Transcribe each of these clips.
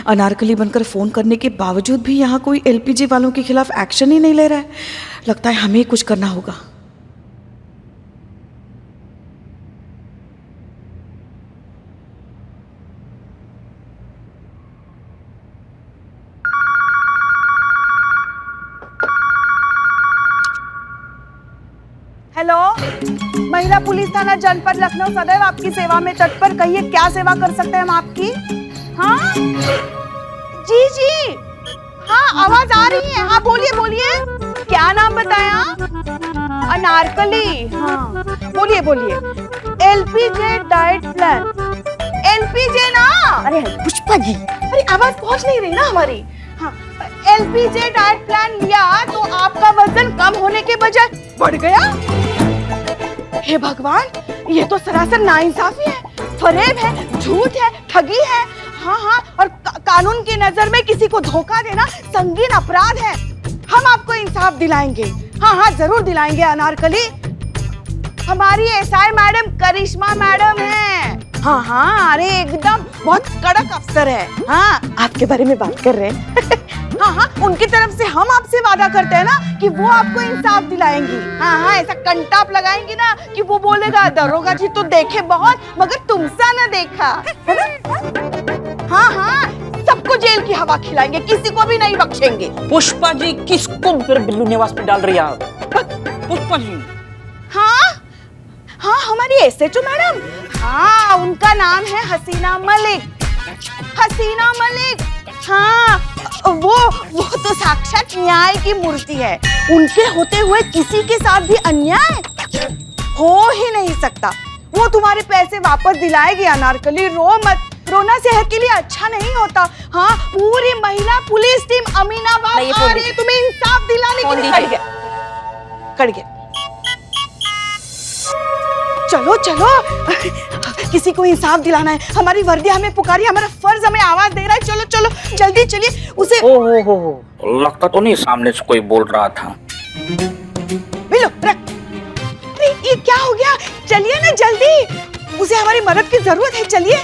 अनारकली बनकर फ़ोन करने के बावजूद भी यहाँ कोई एलपीजी वालों के खिलाफ एक्शन ही नहीं ले रहा है। लगता है हमें ही कुछ करना होगा। हेलो, महिला पुलिस थाना जनपद लखनऊ सदैव आपकी सेवा में तत्पर। कहिए क्या सेवा कर सकते हैं हम आपकी? हाँ जी जी, हाँ आवाज आ रही है। हाँ बोलिए बोलिए, क्या नाम बताया? अनारकली। हाँ बोलिए बोलिए। LPG diet plan. एलपीजे ना? अरे पुष्पा जी, अरे आवाज पहुंच नहीं रही ना हमारी। हाँ, एलपीजे डाइट प्लान लिया तो आपका वजन कम होने के बजाय बढ़ गया। हे भगवान, ये तो सरासर नाइंसाफी है, फरेब है, झूठ है, ठगी है। हाँ हाँ, और कानून की नजर में किसी को धोखा देना संगीन अपराध है। हम आपको इंसाफ दिलाएंगे। हाँ हाँ जरूर दिलाएंगे अनारकली। हमारी एसआई मैडम करिश्मा मैडम है। हाँ हाँ, अरे एकदम बहुत कड़क अफसर है। हाँ आपके बारे में बात कर रहे हैं। हाँ हाँ, उनकी तरफ से हम आपसे वादा करते हैं ना कि वो आपको इंसाफ दिलाएंगी। हाँ हाँ, ऐसा कंटाप लगाएंगी ना कि वो बोलेगा दरोगा जी तो देखे बहुत मगर तुमसा न देखा, है ना? हाँ हाँ, सबको जेल की हवा खिलाएंगे, किसी को भी नहीं बख्शेंगे। पुष्पा जी किसको फिर बिल्लू निवास पे डाल रही है आप? पुष्पा जी? हाँ हाँ, हमारी एसएचओ मैडम। हाँ, उनका नाम है हसीना मलिक। हसीना मलिक, हाँ वो तो साक्षात न्याय की मूर्ति है। उनके होते हुए किसी के साथ भी अन्याय हो ही नहीं सकता। वो तुम्हारे पैसे वापस दिलाएगी अनारकली, रो मत। रोना सेहत के लिए अच्छा नहीं होता। हाँ, पूरी महिला पुलिस टीम अमीनाबाद आ रही है तुम्हें इंसाफ दिलाने के लिए। कट गया। चलो चलो, किसी को इंसाफ दिलाना है। हमारी वर्दी हमें पुकारी, हमारा फर्ज हमें आवाज दे रहा है। चलो चलो जल्दी चलिए उसे। हो लगता तो नहीं सामने से कोई बोल रहा था। मिलो रख। ये क्या हो गया? चलिए ना जल्दी, उसे हमारी मदद की जरूरत है। चलिए।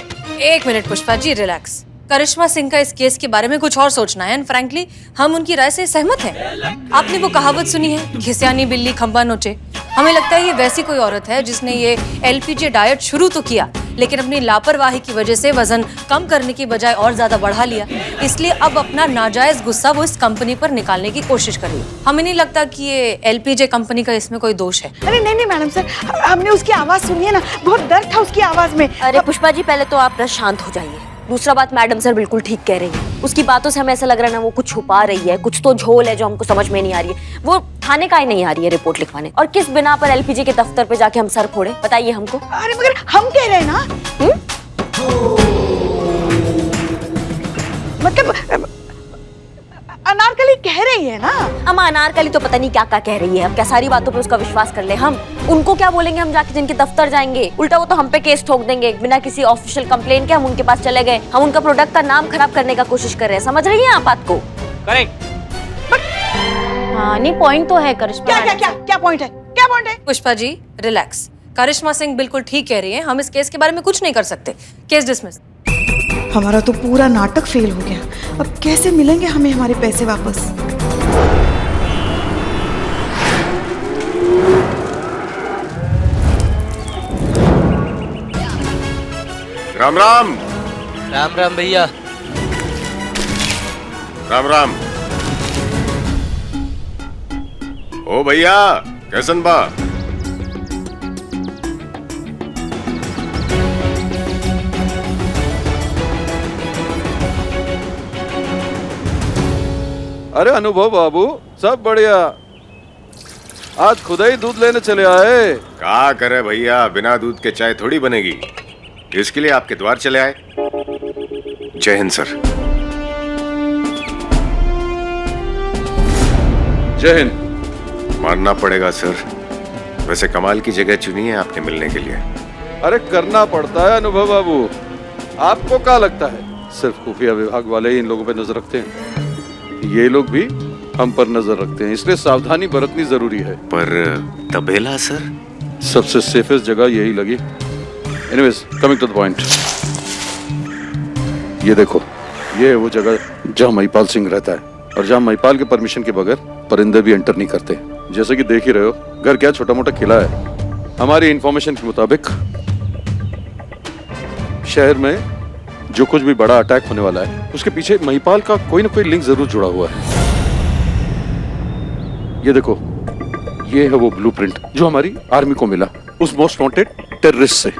एक मिनट पुष्पा जी, रिलैक्स। करिश्मा सिंह का इस केस के बारे में कुछ और सोचना है, एंड फ्रैंकली हम उनकी राय से सहमत हैं। आपने वो कहावत सुनी है, घिस्यानी बिल्ली खंबा नोचे? हमें लगता है ये वैसी कोई औरत है जिसने ये एलपीजे डाइट शुरू तो किया, लेकिन अपनी लापरवाही की वजह से वजन कम करने की बजाय और ज्यादा बढ़ा लिया। इसलिए अब अपना नाजायज गुस्सा वो इस कंपनी पर निकालने की कोशिश कर रही है। हमें नहीं लगता कि ये एलपीजे कंपनी का इसमें कोई दोष है। अरे नहीं नहीं मैडम सर, हमने उसकी आवाज सुनी है ना, बहुत दर्द था उसकी आवाज में। अरे पुष्पा जी, पहले तो आप शांत हो जाइए। दूसरा बात, मैडम सर बिल्कुल ठीक कह रही है। उसकी बातों से हमें ऐसा लग रहा है ना वो कुछ छुपा रही है, कुछ तो झोल है जो हमको समझ में नहीं आ रही है। वो थाने का ही नहीं आ रही है रिपोर्ट लिखवाने, और किस बिना पर एलपीजी के दफ्तर पे जाके हम सर फोड़े, बताइए हमको। अरे मगर हम कह रहे हैं ना, मतलब अनारकली कह रही है ना। हम अनारकली तो पता नहीं क्या क्या कह रही है। अब क्या सारी बातों पे उसका विश्वास कर ले हम? उनको क्या बोलेंगे हम जाके जिनके दफ्तर जाएंगे? उल्टा वो तो हम पे केस ठोक देंगे। बिना किसी ऑफिशियल कंप्लेन के हम उनके पास चले गए, हम उनका प्रोडक्ट का नाम खराब करने का कोशिश कर रहे हैं। समझ रही हैं आप बात को? करेक्ट। हाँ नहीं, पॉइंट तो है करिश्मा। क्या क्या क्या क्या पॉइंट है? क्या पॉइंट है? पुष्पा जी रिलैक्स। करिश्मा सिंह बिल्कुल ठीक कह रही है, हम इस केस के बारे में कुछ नहीं कर सकते। Case dismiss. हमारा तो पूरा नाटक फेल हो गया। अब कैसे मिलेंगे हमें हमारे पैसे वापस? राम राम। राम राम भैया। राम राम। ओ भैया, कैसन बा? अरे अनुभव बाबू, सब बढ़िया। आज खुद ही दूध लेने चले आए। क्या करे भैया, बिना दूध के चाय थोड़ी बनेगी, इसके लिए आपके द्वार चले आए। जय हिंद सर। जय हिंद। मानना पड़ेगा सर, वैसे कमाल की जगह चुनी है आपने मिलने के लिए। अरे करना पड़ता है अनुभव बाबू। आपको क्या लगता है सिर्फ खुफिया विभाग वाले ही इन लोगों पे नजर रखते हैं? ये लोग भी हम पर नजर रखते हैं, इसलिए सावधानी बरतनी जरूरी है। पर तबेला सर? सबसे सेफेस्ट जगह यही लगी। Anyways, coming to the point. ये देखो, ये है वो जगह जहाँ महिपाल सिंह रहता है और जहाँ महिपाल के परमिशन के बगैर परिंदे भी एंटर नहीं करते। जैसे कि देख ही रहे हो, घर क्या छोटा मोटा किला है। हमारी इंफॉर्मेशन के मुताबिक शहर में जो कुछ भी बड़ा अटैक होने वाला है उसके पीछे महिपाल का कोई ना कोई लिंक जरूर जुड़ा हुआ है। ये देखो, ये है वो ब्लूप्रिंट जो हमारी आर्मी को मिला उस मोस्ट वांटेड टेररिस्ट से,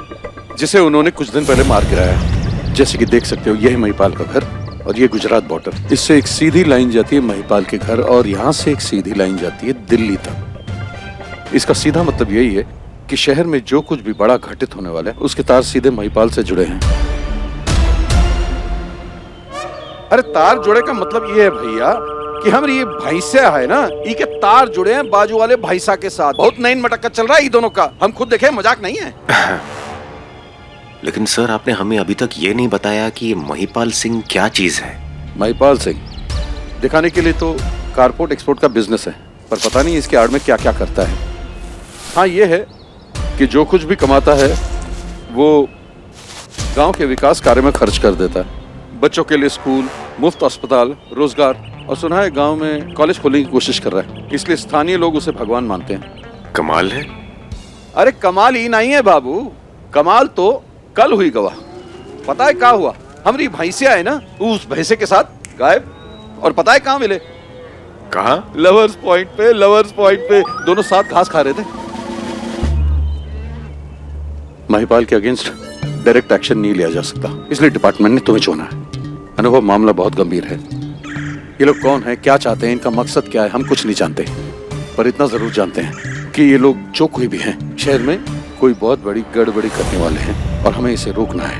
जिसे उन्होंने कुछ दिन पहले मार गिराया। जैसे कि देख सकते हो, यह है महिपाल का घर और ये गुजरात बॉर्डर। इससे एक सीधी लाइन जाती है महिपाल के घर और यहाँ से एक सीधी लाइन जाती है दिल्ली तक। इसका सीधा मतलब यही है कि शहर में जो कुछ भी बड़ा घटित होने वाला है उसके तार सीधे महिपाल से जुड़े हैं। अरे तार जुड़े का मतलब ये है भैया कि हम ये भैंसा है ना, ई के तार जुड़े हैं बाजू वाले भैंसा के साथ। बहुत नई मटक्का चल रहा है ये दोनों का, हम खुद देखे, मजाक नहीं है। लेकिन सर, आपने हमें अभी तक ये नहीं बताया कि ये महिपाल सिंह क्या चीज है। महिपाल सिंह दिखाने के लिए तो कारपोर्ट एक्सपोर्ट का बिजनेस है, पर पता नहीं इसके आड़ में क्या क्या करता है। हाँ, ये है कि जो कुछ भी कमाता है वो गांव के विकास कार्य में खर्च कर देता है। बच्चों के लिए स्कूल, मुफ्त अस्पताल, रोजगार, और सुना है गांव में कॉलेज खोलने की कोशिश कर रहा है। इसलिए स्थानीय लोग उसे भगवान मानते हैं। कमाल है। अरे कमाल ही नहीं है बाबू, कमाल तो कल हुई गवाह। पता है क्या हुआ? हमारी भैंसिया है ना, उस भैंसे के साथ गायब। और पता है कहाँ मिले? कहाँ? लवर्स पॉइंट पे, लवर्स पॉइंट पे दोनों साथ घास खा रहे थे। महिपाल के अगेंस्ट डायरेक्ट एक्शन नहीं लिया जा सकता, इसलिए डिपार्टमेंट ने तुम्हें चुना है। अनुभव, मामला बहुत गंभीर है। ये लोग कौन है, क्या चाहते हैं, इनका मकसद क्या है, हम कुछ नहीं जानते, पर इतना जरूर जानते हैं कि ये लोग जो कोई भी हैं शहर में कोई बहुत बड़ी गड़बड़ी करने वाले हैं और हमें इसे रोकना है।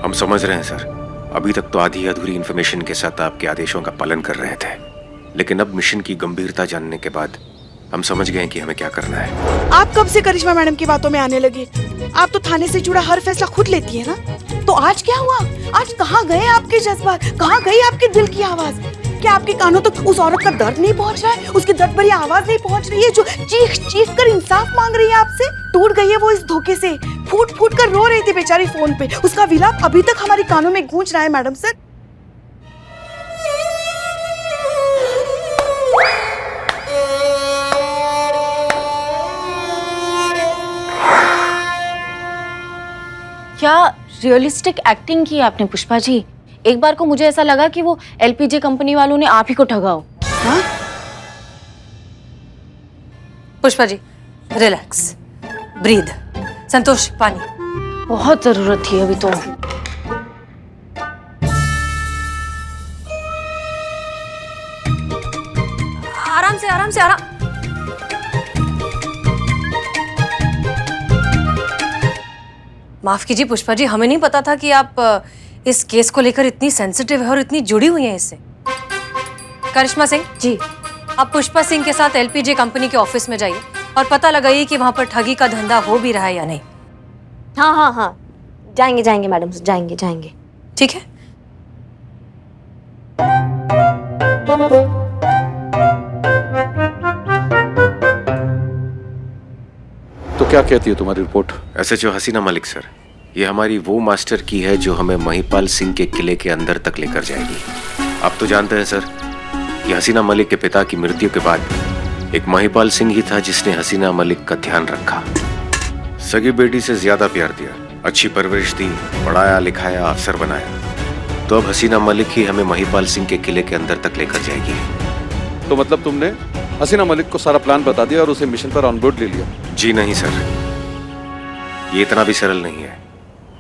हम समझ रहे हैं सर। अभी तक तो आधी अधूरी इन्फॉर्मेशन के साथ आपके आदेशों का पालन कर रहे थे, लेकिन अब मिशन की गंभीरता जानने के बाद हम समझ गए कि हमें क्या करना है। आप कब से करिश्मा मैडम की बातों में आने लगे? आप तो थाने से जुड़ा हर फैसला खुद लेती है ना, तो आज क्या हुआ? आज कहाँ गए आपके जज्बात, कहाँ गई आपके दिल की आवाज? क्या आपके कानों तक उस औरत का दर्द नहीं पहुँच रहा है, उसकी दर्द भरी आवाज नहीं पहुँच रही है जो चीख चीख कर इंसाफ मांग रही है आपसे? टूट गई है वो इस धोखे से, फूट फूट कर रो रही थी बेचारी फोन पे। उसका विलाप अभी तक हमारे कानों में गूंज रहा है मैडम सर। क्या रियलिस्टिक एक्टिंग की आपने पुष्पा जी? एक बार को मुझे ऐसा लगा कि वो एलपीजी कंपनी वालों ने आप ही को ठगा हो। हाँ? Pushpa ji, relax, breathe. संतोष, पानी। बहुत जरूरत थी अभी तो। आराम से, आराम से, आराम। माफ कीजिए पुष्पा जी, हमें नहीं पता था कि आप इस केस को लेकर इतनी सेंसिटिव है और इतनी जुड़ी हुई हैं इससे। करिश्मा सिंह जी, आप पुष्पा सिंह के साथ एलपीजी कंपनी के ऑफिस में जाइए और पता लगाइए कि वहां पर ठगी का धंधा हो भी रहा है या नहीं। हाँ हाँ हाँ, जाएंगे जाएंगे मैडम, जाएंगे जाएंगे। ठीक है। तो क्या कहती है तुम्हारी रिपोर्ट? एसएचओ हसीना मलिक सर, ये हमारी वो मास्टर की है जो हमें महिपाल सिंह के किले के अंदर तक लेकर जाएगी। आप तो जानते हैं सर, ये हसीना मलिक के पिता की मृत्यु के बाद एक महिपाल सिंह ही था जिसने हसीना मलिक का ध्यान रखा, सगी बेटी से ज्यादा प्यार दिया, अच्छी परवरिश दी, पढ़ाया लिखाया, अफसर बनाया। तो अब हसीना मलिक ही हमें महिपाल सिंह के किले के अंदर तक लेकर जाएगी। तो मतलब तुमने हसीना मलिक को सारा प्लान बता दिया और उसे मिशन पर ऑनबोर्ड ले लिया? जी नहीं सर, ये इतना भी सरल नहीं है।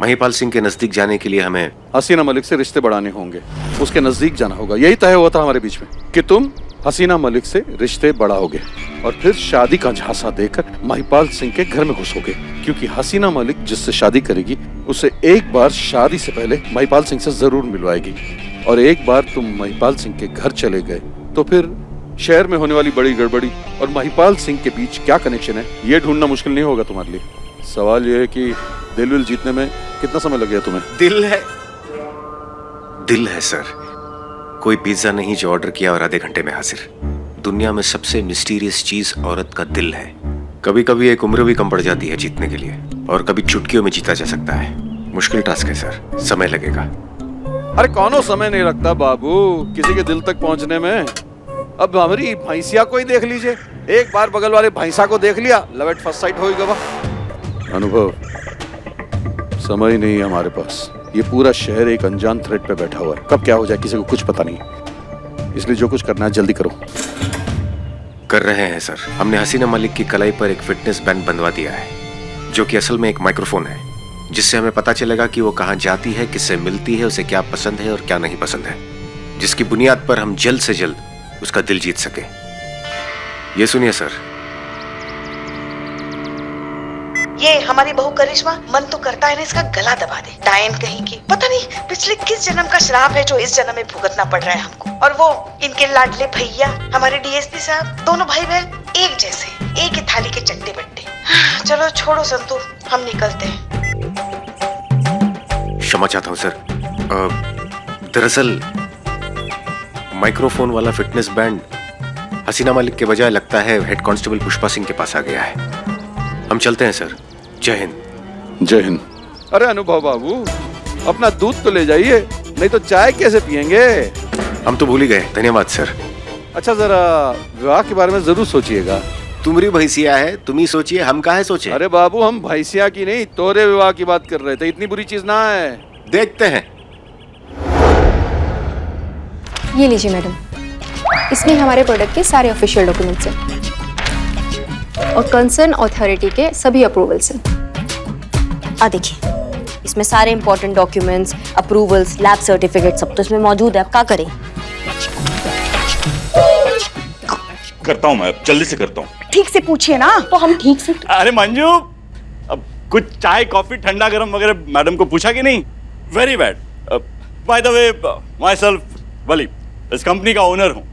महिपाल सिंह के नजदीक जाने के लिए हमें हसीना मलिक से रिश्ते बढ़ाने होंगे, उसके नजदीक जाना होगा। यही तय हुआ था हमारे बीच में कि तुम हसीना मलिक से रिश्ते बढ़ाओगे और फिर शादी का झांसा देकर महिपाल सिंह के घर में घुसोगे, क्योंकि हसीना मलिक जिससे शादी करेगी उसे एक बार शादी से पहले महिपाल सिंह से जरूर मिलवाएगी। और एक बार तुम महिपाल सिंह के घर चले गए तो फिर शहर में होने वाली बड़ी गड़बड़ी और महिपाल सिंह के बीच क्या कनेक्शन है, ये ढूंढना मुश्किल नहीं होगा तुम्हारे लिए। सवाल ये है कि दिल जीतने में कितना समय लग गया तुम्हें? दिल है सर, कोई पिज्जा नहीं जो ऑर्डर किया और आधे घंटे में हाजिर। दुनिया में सबसे मिस्टीरियस चीज औरत का दिल है। कभी कभी एक उम्र भी कम पड़ जाती है जीतने के लिए, और कभी चुटकियों में जीता जा सकता है। मुश्किल टास्क है सर, समय लगेगा। अरे कौनो समय नहीं रखता बाबू किसी के दिल तक पहुंचने में। अब हमारी भैंसिया को ही देख लीजिए, एक बार बगल वाले भैंसा को देख लिया, लव एट फर्स्ट साइट होगी गवा। अनुभव, समय नहीं है हमारे पास। ये पूरा शहर एक अनजान थ्रेड पे बैठा हुआ है, कब क्या हो जाए किसी को कुछ पता नहीं। इसलिए जो कुछ करना है जल्दी करो। कर रहे हैं सर। हमने हसीना मलिक की कलाई पर एक फिटनेस बैंड बंधवा दिया है, जो कि असल में एक माइक्रोफोन है, जिससे हमें पता चलेगा कि वो कहाँ जाती है, किससे मिलती है, उसे क्या पसंद है और क्या नहीं पसंद है, जिसकी बुनियाद पर हम जल्द से जल्द उसका दिल जीत सके। ये सुनिए सर। ये हमारी बहू करिश्मा मन तो करता है ना इसका गला दबा दे। डायन कहीं की, पता नहीं पिछले किस जन्म का श्राप है जो इस जन्म में भुगतना पड़ रहा है हमको। और वो इनके लाडले भैया हमारे डीएसपी साहब, दोनों भाई बहन एक जैसे, एक ही थाली के चट्टे बट्टे। चलो छोड़ो संतू, हम निकलते हैं। क्षमा चाहता हूँ सर। दरअसल माइक्रोफोन वाला फिटनेस बैंड हसीना मलिक के बजाय लगता है हेड कांस्टेबल पुष्पा सिंह के पास आ गया है। हम चलते हैं सर। जय हिंद। जय हिंद। अरे अनुभव बाबू, अपना दूध तो ले जाइए, नहीं तो चाय कैसे पियेंगे। हम तो भूल ही गए। धन्यवाद सर। अच्छा जरा विवाह के बारे में जरूर सोचिएगा। तुम्हारी भैंसिया है, तुम ही सोचिए, हम काहे सोचे। अरे बाबू हम भैंसिया की नहीं तोरे विवाह की बात कर रहे थे, इतनी बुरी चीज ना है। देखते हैं। ये लीजिए मैडम, इसमें हमारे प्रोडक्ट के सारे ऑफिशियल डॉक्यूमेंट्स हैं और कंसर्न अथॉरिटी के सभी अप्रूवल्स हैं। देखिए, इसमें सारे important documents, approvals, lab certificate सब तो इसमें मौजूद है। अब क्या करें? करता हूँ मैं, जल्दी से करता हूँ। ठीक से पूछिए ना। तो हम ठीक से। अरे मंजू, अब कुछ चाय कॉफी ठंडा गरम वगैरह मैडम को पूछा कि नहीं? Very bad. By the way, my self वली, इस कंपनी का ओनर हूँ।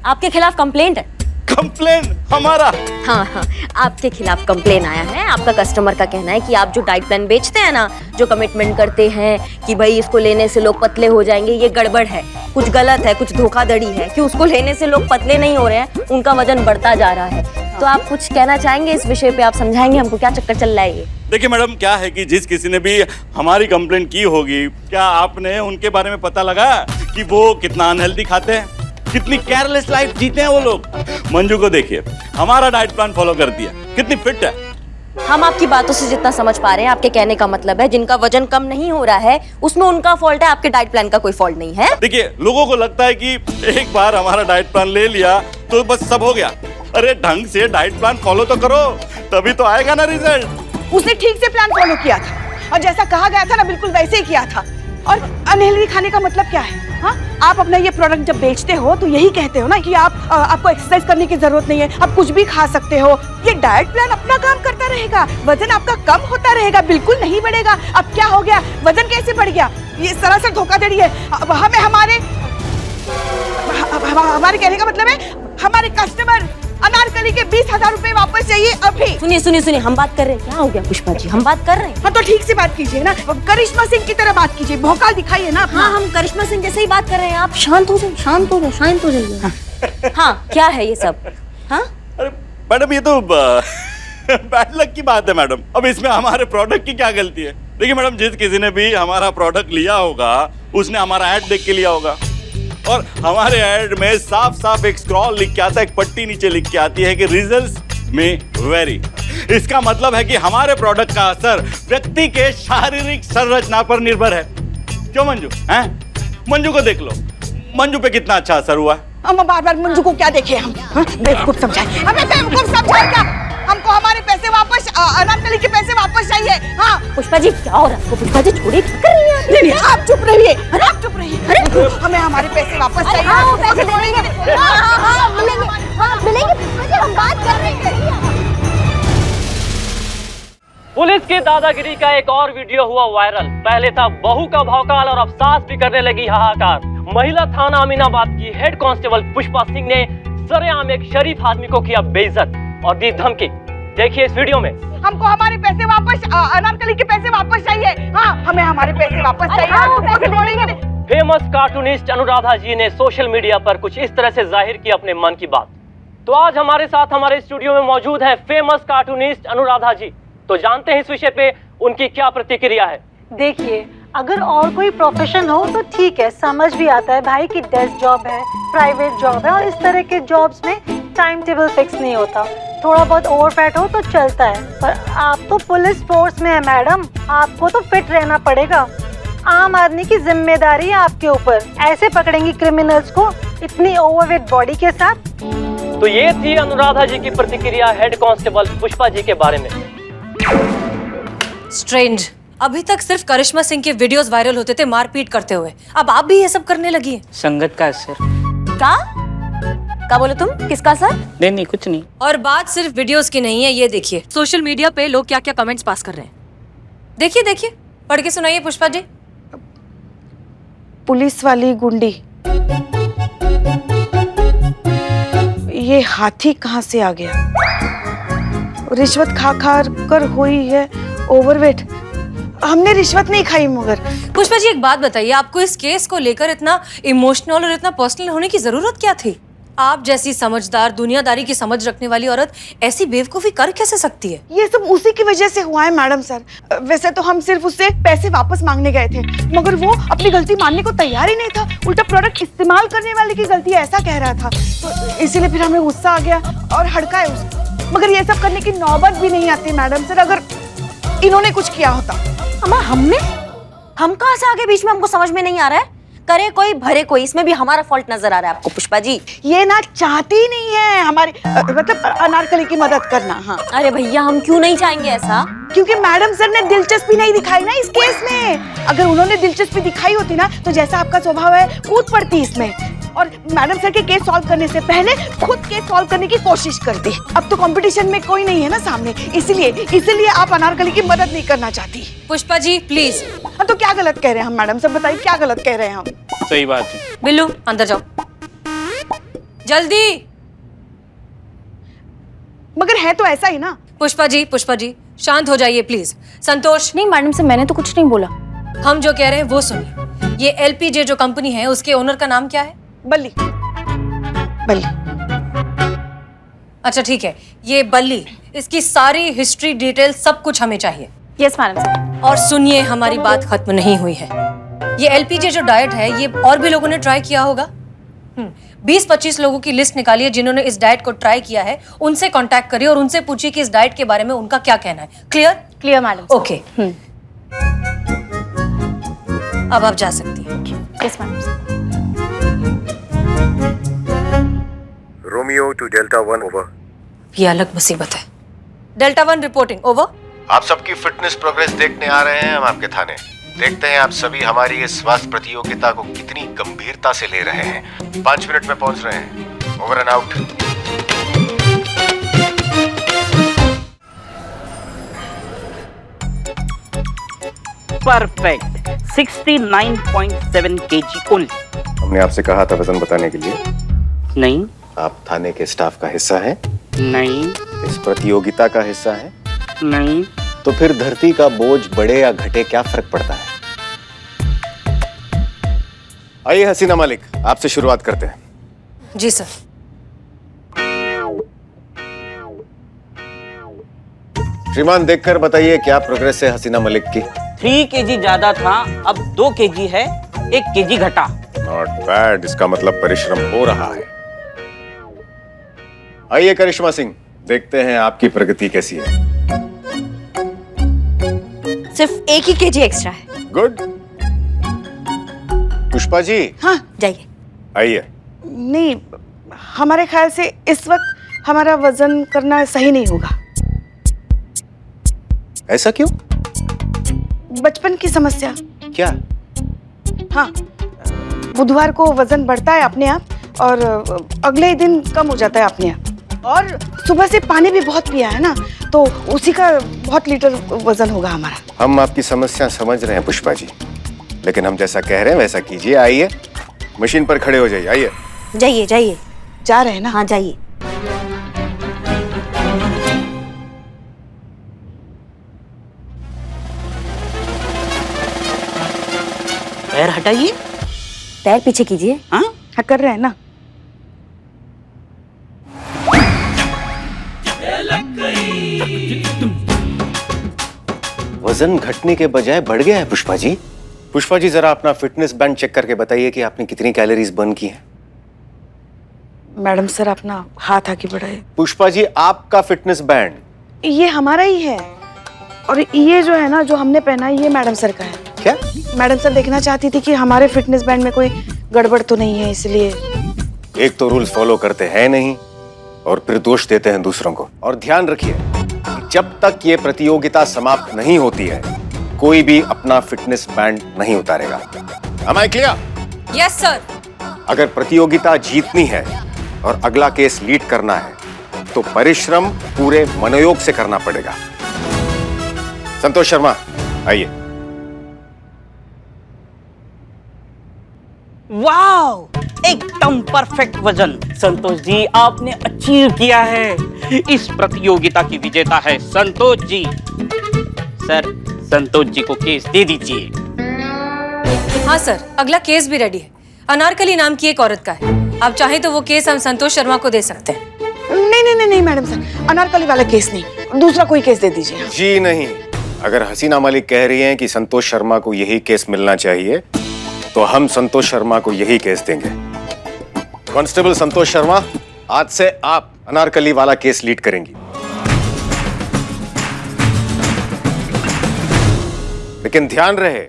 आपके खिलाफ कंप्लेंट है। कंप्लेन हमारा? हाँ, आपके खिलाफ कंप्लेन आया है। आपका कस्टमर का कहना है कि आप जो डाइट प्लान बेचते हैं ना, जो कमिटमेंट करते हैं कि भाई इसको लेने से लोग पतले हो जाएंगे, ये गड़बड़ है, कुछ गलत है, कुछ धोखाधड़ी है कि उसको लेने से लोग पतले नहीं हो रहे हैं, उनका वजन बढ़ता जा रहा है। तो आप कुछ कहना चाहेंगे इस विषय पे? आप समझाएंगे हमको क्या चक्कर चल रहा है ये? देखिए मैडम, क्या है कि जिस किसी ने भी हमारी कंप्लेन की होगी, क्या आपने उनके बारे में पता लगा कि वो कितना अनहेल्दी खाते हैं, कितनी केयरलेस लाइफ जीते हैं वो लोग? मंजू को देखिए, हमारा डाइट प्लान फॉलो करती है, कितनी फिट है। हम आपकी बातों से जितना समझ पा रहे हैं, आपके कहने का मतलब है जिनका वजन कम नहीं हो रहा है उसमें उनका फॉल्ट है, आपके डाइट प्लान का कोई फॉल्ट नहीं है। देखिए, लोगों को लगता है कि एक बार हमारा डाइट प्लान ले लिया तो बस सब हो गया। अरे ढंग से डाइट प्लान फॉलो तो करो, तभी तो आएगा ना रिजल्ट। उसने ठीक से प्लान फॉलो किया था और जैसा कहा गया था ना बिल्कुल वैसे ही किया था। और अनहेल्दी खाने का मतलब क्या है? हाँ, आप अपना ये प्रोडक्ट जब बेचते हो तो यही कहते हो ना कि आपको एक्सरसाइज करने की जरूरत नहीं है, आप कुछ भी खा सकते हो। ये डाइट प्लान अपना काम करता रहेगा, वजन आपका कम होता रहेगा, बिल्कुल नहीं बढ़ेगा। अब क्या हो गया? वजन कैसे बढ़ गया? ये सरासर धोखाधड़ी है। अब हमें हमारे कहने का मतलब है हमारे कस्टमर अनारकली के 20,000 रुपए वापस चाहिए अभी। सुनिए, हम बात कर रहे हैं। क्या हो गया पुष्पा जी? हम बात कर रहे हैं। हाँ तो ठीक से बात कीजिए ना, करिश्मा सिंह की तरह बात कीजिए, भौकाल दिखाइए ना अपना। हाँ, हम करिश्मा सिंह जैसे ही बात कर रहे हैं। आप शांत हो जाइए। हाँ, क्या है ये सब? हाँ, अरे मैडम, ये तो बैड लक की बात है मैडम। अब इसमें हमारे प्रोडक्ट की क्या गलती है? देखिए मैडम, जिस किसी ने भी हमारा प्रोडक्ट लिया होगा उसने हमारा ऐड देख के लिया होगा, और हमारे ऐड में साफ साफ एक स्क्रॉल लिख के आता है, एक पट्टी नीचे लिख के आती है कि रिजल्ट्स में वेरी। इसका मतलब है कि हमारे प्रोडक्ट का असर व्यक्ति के शारीरिक संरचना पर निर्भर है। क्यों मंजू? हैं? मंजू को देख लो, मंजू पे कितना अच्छा असर हुआ है। हम बार-बार मंजू को क्या देखे हम? बेवकूफ समझाए हमें, बेवकूफ समझाए क्या? हमको हमारे पैसे वापस, अनारकली के पैसे वापस चाहिए। हाँ पुष्पा जी, क्या हो रहा है आपको? पुष्पा जी छोड़िए, क्या कर रही हैं? नहीं, आप चुप रहिए, आप चुप रहिए। हमें हमारे पैसे वापस चाहिए। हाँ, वो पैसे मिलेंगे। हाँ, मिलेंगे। पुष्पा जी, हम बात कर रहे हैं। पुलिस की दादागिरी का एक और वीडियो हुआ वायरल। पहले था बहू का भौकाल और अब सास भी करने लगी हाहाकार। महिला थाना अमीनाबाद की हेड कांस्टेबल पुष्पा सिंह ने सरेआम एक शरीफ आदमी को किया बेइज्जत और दी धमकी। देखिए इस वीडियो में। हमको हमारे पैसे वापस, अनारकली के पैसे वापस चाहिए। हाँ, हमें हमारे पैसे वापस चाहिए। फेमस कार्टूनिस्ट अनुराधा जी ने सोशल मीडिया पर कुछ इस तरह से जाहिर की अपने मन की बात। तो आज हमारे साथ हमारे स्टूडियो में मौजूद है फेमस कार्टूनिस्ट अनुराधा जी। तो जानते हैं इस विषय पे उनकी क्या प्रतिक्रिया है। देखिए, अगर और कोई प्रोफेशन हो तो ठीक है, समझ भी आता है भाई कि डेस्क जॉब है, प्राइवेट जॉब है और इस तरह के जॉब्स में टाइम टेबल फिक्स नहीं होता, थोड़ा बहुत ओवरफैट हो तो चलता है। पर आप तो पुलिस फोर्स में है मैडम, आपको तो फिट रहना पड़ेगा। आम आदमी की जिम्मेदारी है आपके ऊपर, ऐसे पकड़ेंगी क्रिमिनल्स को इतनी ओवरवेट बॉडी के साथ। तो ये थी अनुराधा जी की प्रतिक्रिया हेड कांस्टेबल पुष्पा जी के बारे में। स्ट्रेंज, अभी तक सिर्फ करिश्मा सिंह के वीडियोस वायरल होते थे मारपीट करते हुए, अब आप भी ये सब करने लगी हैं। संगत का असर। क्या बोले तुम? किसका सर? नहीं कुछ नहीं। और बात सिर्फ वीडियोस की नहीं है, ये देखिए सोशल मीडिया पे लोग क्या क्या कमेंट्स पास कर रहे हैं। देखिए देखिए, पढ़ के सुनाइए पुष्पा जी। पुलिस वाली गुंडी, ये हाथी कहाँ से आ गया? रिश्वत खा खा कर हुई है ओवरवेट। हमने रिश्वत नहीं खाई। मगर पुष्पा जी एक बात बताइए, आपको इस केस को लेकर इतना इमोशनल और इतना पर्सनल होने की जरूरत क्या थी? आप जैसी समझदार, दुनियादारी की समझ रखने वाली औरत ऐसी बेवकूफी कर कैसे सकती है? ये सब उसी की वजह से हुआ है मैडम सर। वैसे तो हम सिर्फ उससे पैसे वापस मांगने गए थे, मगर वो अपनी गलती मानने को तैयार ही नहीं था, उल्टा प्रोडक्ट इस्तेमाल करने वाले की गलती है ऐसा कह रहा था। तो इसीलिए फिर हमें गुस्सा आ गया और हड़काए उसको। मगर ये सब करने की नौबत भी नहीं आती मैडम सर, अगर इन्होंने कुछ किया होता। हम कहाँ से आगे बीच में? हमको समझ में नहीं आ रहा है। करे कोई भरे कोई, इसमें भी हमारा फॉल्ट नजर आ रहा है आपको पुष्पा जी। ये ना चाहती ही नहीं है हमारी मतलब अनारकली की मदद करना। हाँ अरे भैया, हम क्यों नहीं चाहेंगे ऐसा? क्योंकि मैडम सर ने दिलचस्पी नहीं दिखाई ना इस केस में। अगर उन्होंने दिलचस्पी दिखाई होती ना तो जैसा आपका स्वभाव है कूद पड़ती इसमें, और मैडम सर के केस सॉल्व करने से पहले खुद केस सॉल्व करने की कोशिश करती। अब तो कंपटीशन में कोई नहीं है ना सामने, इसीलिए आप अनारकली की मदद नहीं करना चाहती। पुष्पा जी प्लीज। हाँ तो क्या गलत कह रहे हैं हम मैडम सर? बताइए क्या गलत कह रहे हैं हम? सही बात है। बिल्लू अंदर जाओ जल्दी। मगर है तो ऐसा ही ना। पुष्पा जी शांत हो जाइए प्लीज। संतोष। नहीं मैडम से मैंने तो कुछ नहीं बोला। हम जो कह रहे हैं वो सुनिए। ये एलपीजे जो कंपनी है उसके ओनर का नाम क्या है? बल्ली। अच्छा ठीक है, ये बल्ली, इसकी सारी हिस्ट्री डिटेल सब कुछ हमें चाहिए। Yes madam sir. और सुनिए, हमारी बात खत्म नहीं हुई है। ये एलपीजे जो डाइट है ये और भी लोगों ने ट्राई किया होगा। 20-25 लोगों की लिस्ट निकालिए जिन्होंने इस डाइट को ट्राई किया है, उनसे कांटेक्ट करिए और उनसे पूछिए कि इस डाइट के बारे में उनका क्या कहना है। Clear madam. ओके। अब आप जा सकती हैं। Yes madam sir. Romeo to delta 1 over. ये अलग मुसीबत है। Delta 1 reporting over. आप सबकी फिटनेस प्रोग्रेस देखने आ रहे हैं हम आपके थाने। देखते हैं आप सभी हमारी इस स्वास्थ्य प्रतियोगिता को कितनी गंभीरता से ले रहे हैं। 5 मिनट में पहुंच रहे हैं। Over and out. Perfect 69.7 kg only. हमने आपसे कहा था वजन बताने के लिए। नहीं। आप थाने के स्टाफ का हिस्सा हैं? नहीं। इस प्रतियोगिता का हिस्सा हैं? नहीं। तो फिर धरती का बोझ बढ़े या घटे क्या फर्क पड़ता है? आइए हसीना मलिक, आपसे शुरुआत करते हैं। जी सर। श्रीमान देखकर बताइए क्या प्रोग्रेस है हसीना मलिक की? 3 kg ज्यादा था, अब 2 kg है, 1 kg घटा। नॉट बैड, इसका मतलब परिश्रम हो रहा है। आइए करिश्मा सिंह, देखते हैं आपकी प्रगति कैसी है। सिर्फ 1 ही kg एक्स्ट्रा है। गुड। पुष्पा जी। हाँ जाइए। आइए। नहीं, हमारे ख्याल से इस वक्त हमारा वजन करना सही नहीं होगा। ऐसा क्यों? बचपन की समस्या। क्या? हाँ, बुधवार को वजन बढ़ता है अपने आप और अगले ही दिन कम हो जाता है अपने आप। और सुबह से पानी भी बहुत पिया है ना, तो उसी का बहुत लीटर वजन होगा हमारा। हम आपकी समस्या समझ रहे हैं पुष्पा जी, लेकिन हम जैसा कह रहे हैं वैसा कीजिए। आइए मशीन पर खड़े हो जाइए। आइए। जाइए। जा रहे हैं ना? हाँ जाइए। पैर हटाइए। पैर पीछे कीजिए। हाँ कर रहे हैं ना। वजन घटने के बजाय बढ़ गया है पुष्पा जी। पुष्पा जी जरा अपना फिटनेस बैंड चेक करके बताइए कि आपने कितनी कैलोरीज बर्न की हैं। मैडम सर अपना हाथ आगे बढ़ाए। पुष्पा जी आपका फिटनेस बैंड ये हमारा ही है और ये जो है ना जो हमने पहना है ये मैडम सर का है। क्या? मैडम सर देखना चाहती थी कि हमारे फिटनेस बैंड में कोई गड़बड़ तो नहीं है, इसलिए। एक तो रूल्स फॉलो करते हैं नहीं और फिर दोष देते हैं दूसरों को। और ध्यान रखिए कि जब तक ये प्रतियोगिता समाप्त नहीं होती है कोई भी अपना फिटनेस बैंड नहीं उतारेगा। Am I clear? Yes sir. अगर प्रतियोगिता जीतनी है और अगला केस लीड करना है तो परिश्रम पूरे मनोयोग से करना पड़ेगा। संतोष शर्मा आइए। वाओ, एकदम परफेक्ट वजन। संतोष जी आपने अचीव किया है। इस प्रतियोगिता की विजेता है संतोष जी। सर संतोष जी को केस दे दीजिए। हाँ सर, अगला केस भी रेडी है। अनारकली नाम की एक औरत का है। आप चाहें तो वो केस हम संतोष शर्मा को दे सकते हैं। नहीं मैडम सर, अनारकली वाला केस नहीं, दूसरा कोई केस दे दीजिए। जी नहीं, अगर हसीना मलिक कह रही हैं कि संतोष शर्मा को यही केस मिलना चाहिए तो हम संतोष शर्मा को यही केस देंगे। कांस्टेबल संतोष शर्मा, आज से आप अनारकली वाला केस लीड करेंगी। लेकिन ध्यान रहे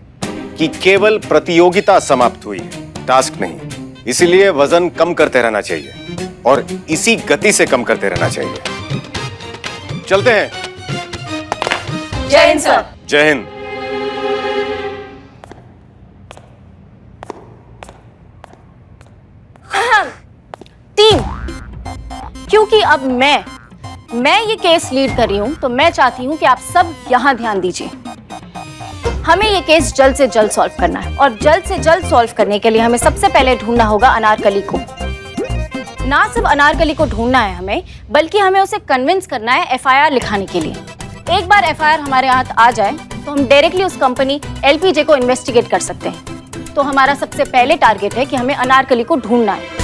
कि केवल प्रतियोगिता समाप्त हुई है, टास्क नहीं। इसीलिए वजन कम करते रहना चाहिए और इसी गति से कम करते रहना चाहिए। चलते हैं। जय हिंद सर। जय हिंद। टीम, क्योंकि अब मैं ये केस लीड कर रही हूं तो मैं चाहती हूं कि आप सब यहां ध्यान दीजिए। हमें ये केस जल्द से जल्द सॉल्व करना है और जल्द से जल्द सॉल्व करने के लिए हमें सबसे पहले ढूंढना होगा अनारकली को। ना सिर्फ अनारकली को ढूंढना है हमें, बल्कि हमें उसे कन्विंस करना है एफआईआर लिखाने के लिए। एक बार एफआईआर हमारे हाथ आ जाए तो हम डायरेक्टली उस कंपनी एलपीजे को इन्वेस्टिगेट कर सकते हैं। तो हमारा सबसे पहले टारगेट है कि हमें अनारकली को ढूंढना है।